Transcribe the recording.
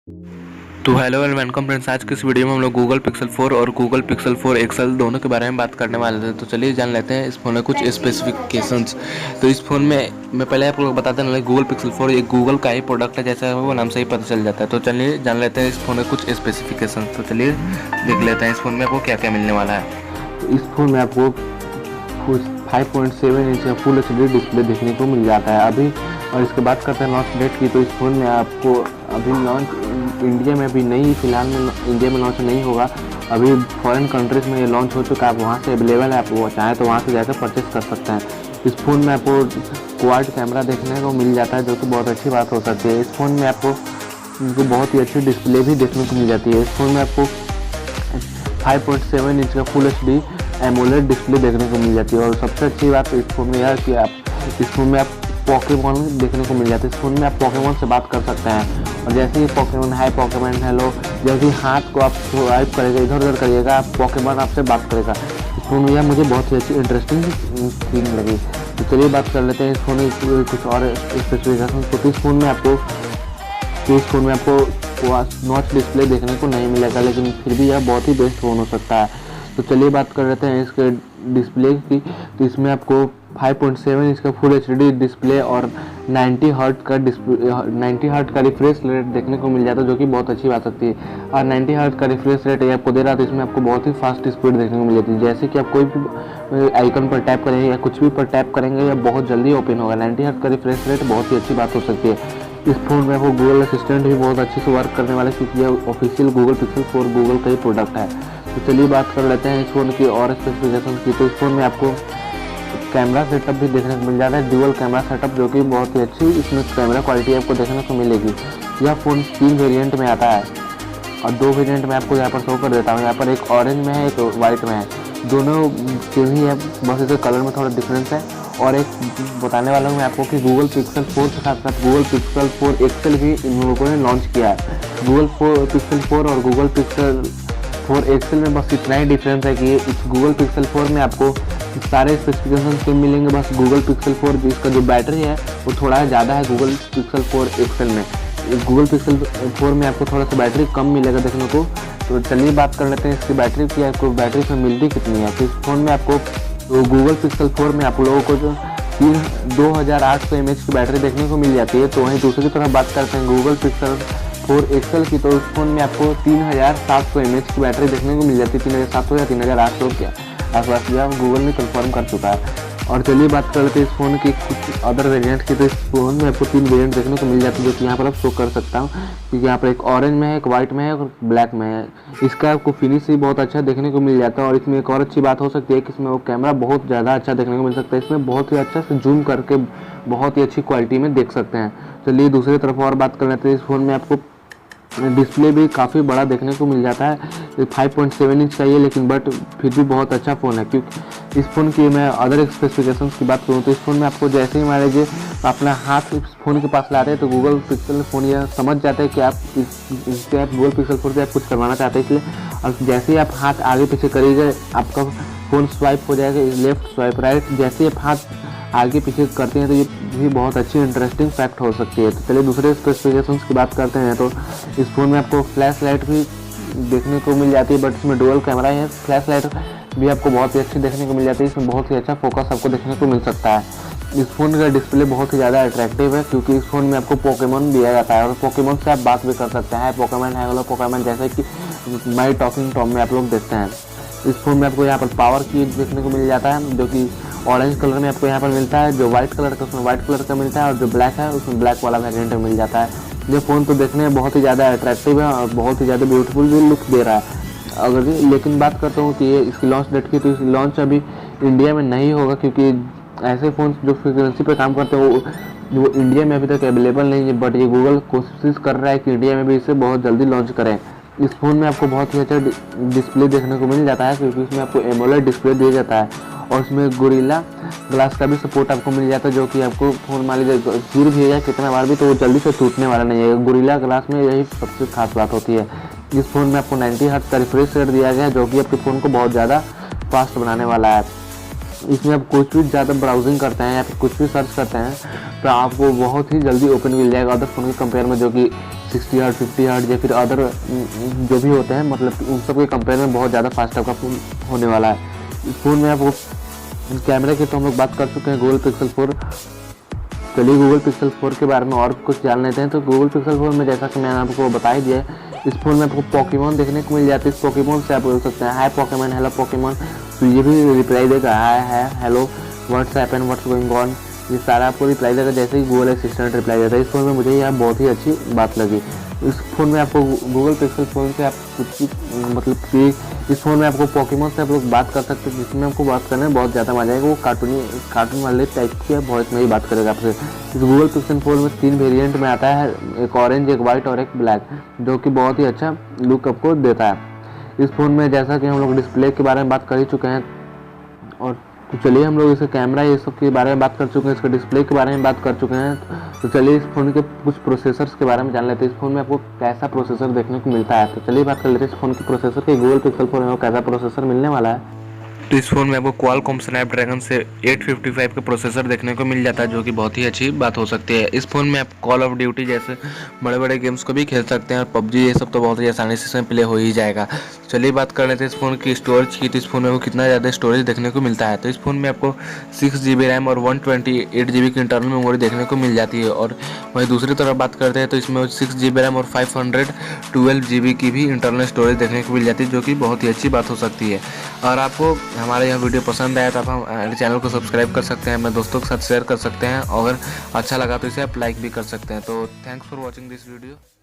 तो hello and welcome friends. आज के इस वीडियो में हम लोग गूगल पिक्सल 4 और गूगल पिक्सल 4 एक्सेल दोनों के बारे में बात करने वाले थे। तो चलिए जान लेते हैं इस फ़ोन में कुछ स्पेसिफिकेशंस। तो इस फ़ोन में मैं पहले आप लोग बताते हैं गूगल पिक्सल 4 ये गूगल का ही प्रोडक्ट है, जैसा वो नाम से ही पता चल जाता है। तो चलिए जान लेते हैं इस फ़ोन में कुछ स्पेसिफिकेशंस। तो चलिए देख लेते हैं इस फ़ोन में आपको क्या क्या मिलने वाला है। तो इस फ़ोन में आपको 5.7 इंच का फुल HD डिस्प्ले देखने को मिल जाता है अभी। और इसके बाद करते हैं लॉन्च डेट की। तो इस फ़ोन में आपको अभी लॉन्च इंडिया में भी नहीं, फिलहाल में इंडिया में लॉन्च नहीं होगा। अभी फॉरेन कंट्रीज़ में ये लॉन्च हो चुका है, आप वहाँ से अवेलेबल है, आप वो चाहें तो वहाँ से जाकर परचेस कर सकते हैं। इस फ़ोन में आपको क्वाड कैमरा देखने को मिल जाता है, जो कि बहुत अच्छी बात हो सकती है। इस फ़ोन में आपको बहुत ही अच्छी डिस्प्ले भी देखने को मिल जाती है। इस फ़ोन में आपको 5.7 इंच का फुल HD एमोलेड डिस्प्ले देखने को मिल जाती है। और सबसे अच्छी बात इस फ़ोन में यह है कि आप इस फ़ोन में आप पॉकेमॉन देखने को मिल जाते हैं। इस फ़ोन में आप पॉकेमॉन से बात कर सकते हैं। और जैसे ही पॉकेमॉन हाई, पॉकेमॉन हेलो, जैसे ही हाथ को आप स्वाइप करेगा, इधर उधर करिएगा, आप पॉकेमॉन आपसे बात करेगा। इस फ़ोन में यह मुझे बहुत ही अच्छी इंटरेस्टिंग थिंग लगी। तो चलिए बात कर लेते हैं इस फ़ोन में कुछ और स्पेसिफिकेशन। तो इस फ़ोन में आपको नॉच डिस्प्ले देखने को नहीं मिलेगा, लेकिन फिर भी यह बहुत ही बेस्ट फ़ोन हो सकता है। तो चलिए बात कर लेते हैं इसके डिस्प्ले की। तो इसमें आपको 5.7 इंच का फुल HD डिस्प्ले और 90 हर्ट्ज का रिफ्रेश रेट देखने को मिल जाता है, जो कि बहुत अच्छी बात होती है। और 90 हर्ट्ज का रिफ्रेश रेट ये आपको दे रहा है, तो इसमें आपको बहुत ही फास्ट स्पीड देखने को मिल जाती है। जैसे कि आप कोई भी आइकन पर टैप करेंगे या कुछ भी पर टैप करेंगे, या बहुत जल्दी ओपन होगा। 90 हर्ट्ज का रिफ्रेश रेट बहुत ही अच्छी बात हो सकती है। इस फ़ोन में आपको गूगल असिस्टेंट भी बहुत अच्छे से वर्क करने वाला है, क्योंकि यह ऑफिशियल गूगल पिक्सल 4 गूगल का ही प्रोडक्ट है। तो चलिए बात कर लेते हैं इस फ़ोन की और स्पेसिफिकेशन की। तो इस फ़ोन में आपको कैमरा सेटअप भी देखने को मिल जाता है, ड्यूअल कैमरा सेटअप, जो कि बहुत ही अच्छी इसमें कैमरा क्वालिटी आपको देखने को मिलेगी। यह फ़ोन 3 वेरिएंट में आता है और 2 वेरिएंट में आपको यहाँ पर शो कर देता हूँ। यहाँ पर एक ऑरेंज में है, एक वाइट में है। दोनों सेम ही है, बस इसके कलर में थोड़ा डिफरेंस है। और एक बताने वाला हूँ मैं आपको कि गूगल पिक्सल 4 के साथ साथ गूगल पिक्सल 4 एक्सेल भी इन लोगों ने लॉन्च किया है। गूगल पिक्सल 4 और गूगल पिक्सल 4 एक्सेल में बस इतना ही डिफरेंस है कि इस गूगल पिक्सल 4 में आपको सारे स्पेसिफिकेशन सेम मिलेंगे। बस गूगल पिक्सल 4 जिसका जो बैटरी है वो थोड़ा ज़्यादा है गूगल पिक्सल 4 एक्सेल में। गूगल पिक्सल 4 में आपको थोड़ा सा बैटरी कम मिलेगा देखने को। तो चलिए बात कर लेते हैं इसकी बैटरी की, आपको बैटरी इसमें मिलती कितनी है। तो इस फ़ोन में आपको गूगल पिक्सल 4 में आप लोगों को जो 2800 mAh की बैटरी देखने को मिल जाती है। तो वहीं दूसरी तरफ बात करते हैं गूगल पिक्सल 4 एक्सेल की। तो उस फ़ोन में आपको 3700 mAh की बैटरी देखने को मिल जाती है। 3700 या 3800 के आसपास यह गूगल ने कंफर्म कर चुका है। और चलिए बात कर लेते हैं इस फ़ोन की कुछ अदर वेरिएंट की। तो इस फ़ोन में आपको 3 वेरिएंट देखने को मिल जाती है, जो कि यहाँ पर आप शो कर सकता हूँ, क्योंकि यहाँ पर एक ऑरेंज में है, एक वाइट में है और ब्लैक में है। इसका आपको फिनिश ही बहुत अच्छा देखने को मिल जाता है। और इसमें एक और अच्छी बात हो सकती है कि इसमें वो कैमरा बहुत ज़्यादा अच्छा देखने को मिल सकता है। इसमें बहुत ही अच्छा से जूम करके बहुत ही अच्छी क्वालिटी में देख सकते हैं। चलिए दूसरी तरफ और बात कर लेते हैं। इस फ़ोन में आपको डिस्प्ले भी काफ़ी बड़ा देखने को मिल जाता है। 5.7 इंच का ये, लेकिन बट फिर भी बहुत अच्छा फ़ोन है। क्योंकि इस फ़ोन की मैं अदर स्पेसिफिकेशंस की बात करूँ तो इस फ़ोन में आपको जैसे ही मान लीजिए अपना हाथ इस फ़ोन के पास लाते हैं, तो गूगल पिक्सल फ़ोन यह समझ जाता है कि आप इससे आप गूगल पिक्सल 4 से आप कुछ करवाना चाहते हैं, इसलिए और जैसे ही आप हाथ आगे पीछे करिएगा आपका फ़ोन स्वाइप हो जाएगा, लेफ्ट स्वाइप राइट। जैसे ही आप हाथ आगे पीछे करते हैं तो ये भी बहुत अच्छी इंटरेस्टिंग फैक्ट हो सकती है। तो चलिए दूसरे स्पेसिफिकेशंस की बात करते हैं। तो इस फ़ोन में आपको फ्लैश लाइट भी देखने को मिल जाती है, बट इसमें डुअल कैमरा है। फ्लैश लाइट भी आपको बहुत ही अच्छी देखने को मिल जाती है। इसमें बहुत ही अच्छा फोकस आपको देखने को मिल सकता है। इस फ़ोन का डिस्प्ले बहुत ही ज़्यादा अट्रैक्टिव है, क्योंकि इस फ़ोन में आपको पोकेमॉन दिया जाता है और पोकेमॉन से आप बात भी कर सकते हैं। पोकेमॉन है, पोकेमॉन, जैसे कि माई टॉकिंग टॉम में आप लोग देखते हैं। इस फ़ोन में आपको यहाँ पर पावर की देखने को मिल जाता है, जो कि ऑरेंज कलर में आपको यहाँ पर मिलता है। जो वाइट कलर का उसमें वाइट कलर का मिलता है, और जो ब्लैक है उसमें ब्लैक वाला वेरिएंट मिल जाता है। ये फ़ोन तो देखने में बहुत ही ज़्यादा अट्रैक्टिव है और बहुत ही ज़्यादा ब्यूटीफुल भी लुक दे रहा है। अगर लेकिन बात करता हूँ कि ये इसकी लॉन्च डेट की, तो इसकी लॉन्च अभी इंडिया में नहीं होगा, क्योंकि ऐसे फ़ोन जो फ्रीक्वेंसी पर काम करते हैं वो इंडिया में अभी तक अवेलेबल नहीं है। बट ये गूगल कोशिश कर रहा है कि इंडिया में भी इसे बहुत जल्दी लॉन्च करें। इस फ़ोन में आपको बहुत ही अच्छा डिस्प्ले देखने को मिल जाता है, क्योंकि इसमें आपको एमोलेड डिस्प्ले दिया जाता है। और इसमें गोरिल्ला ग्लास का भी सपोर्ट आपको मिल जाता है, जो कि आपको फ़ोन मान लीजिए गिर भी जाए कितना बार भी तो वो जल्दी से टूटने वाला नहीं है। गोरिल्ला ग्लास में यही सबसे खास बात होती है। इस फ़ोन में आपको 90 हर्ट्ज का रिफ्रेश रेट दिया गया है, जो कि आपके फ़ोन को बहुत ज़्यादा फास्ट बनाने वाला है। इसमें आप कुछ भी ज़्यादा ब्राउजिंग करते हैं या फिर कुछ भी सर्च करते हैं तो आपको बहुत ही जल्दी ओपन मिल जाएगा अदर फ़ोन के कंपेयर में, जो कि 60 हर्ट्ज 50 हर्ट्ज या फिर अदर जो भी होते हैं, मतलब उन सब के कंपेयर में बहुत ज़्यादा फास्ट आपका फ़ोन होने वाला है। इस फ़ोन में आपको कैमरे की तो हम लोग बात कर चुके हैं गूगल पिक्सल 4। चलिए गूगल पिक्सल 4 के बारे में और कुछ जान लेते हैं। तो गूगल पिक्सल 4 में जैसा कि मैंने आपको बता ही दिया है, इस फ़ोन में आपको पोकेमॉन देखने को मिल जाती है। इस पोकेमॉन से आप बोल सकते हैं हाय पोकेमॉन, हेलो पोकेमॉन, तो ये भी रिप्लाई देगा hi hello what's happen what's going on, ये सारा आपको रिप्लाई देगा जैसे ही गूगल असिस्टेंट रिप्लाई देता है। इस फ़ोन में मुझे यह बहुत ही अच्छी बात लगी। इस फ़ोन में आपको गूगल पिक्सल फ़ोन से आप कुछ भी मतलब कि इस फ़ोन में आपको पोकेमॉन से आप लोग बात कर सकते हैं, जिसमें आपको बात करने में बहुत ज़्यादा मजा आएगा। वो कार्टून वाले टाइप की वॉइस में ही बात करेगा आपसे। इस गूगल पिक्सल 4 में 3 वेरिएंट में आता है, एक ऑरेंज, एक वाइट और एक ब्लैक, जो कि बहुत ही अच्छा लुक आपको देता है। इस फ़ोन में जैसा कि हम लोग डिस्प्ले के बारे में बात कर ही चुके हैं, और तो चलिए हम लोग इसके कैमरा ये सब के बारे में बात कर चुके हैं, इसके डिस्प्ले के बारे में बात कर चुके हैं। तो चलिए इस फ़ोन के कुछ प्रोसेसर्स के बारे में जान लेते हैं। इस फ़ोन में आपको कैसा प्रोसेसर देखने को मिलता है, तो चलिए बात कर लेते हैं इस फ़ोन के प्रोसेसर के। गूगल पिक्सल 4 में आपको कैसा प्रोसेसर मिलने वाला है। तो इस फ़ोन में आपको Qualcomm Snapdragon से 855 का प्रोसेसर देखने को मिल जाता है, जो कि बहुत ही अच्छी बात हो सकती है। इस फ़ोन में आप कॉल ऑफ ड्यूटी जैसे बड़े बड़े गेम्स को भी खेल सकते हैं, और पबजी ये सब तो बहुत ही आसानी से इसमें प्ले हो ही जाएगा। चलिए बात कर लेते हैं इस फ़ोन की स्टोरेज की। तो इस फ़ोन में आपको कितना ज़्यादा स्टोरेज देखने को मिलता है। तो इस फ़ोन में आपको 6 GB रैम और 128 GB की इंटरनल मेमोरी देखने को मिल जाती है। और वहीं दूसरी तरफ बात करते हैं तो इसमें 6 GB रैम और 512 GB की भी इंटरनल स्टोरेज देखने को मिल जाती है, जो कि बहुत ही अच्छी बात हो सकती है। और आपको हमारा यह वीडियो पसंद आया तो आप हमारे चैनल को सब्सक्राइब कर सकते हैं, अपने दोस्तों के साथ शेयर कर सकते हैं, और अगर अच्छा लगा तो इसे आप लाइक भी कर सकते हैं। तो thanks for watching this video.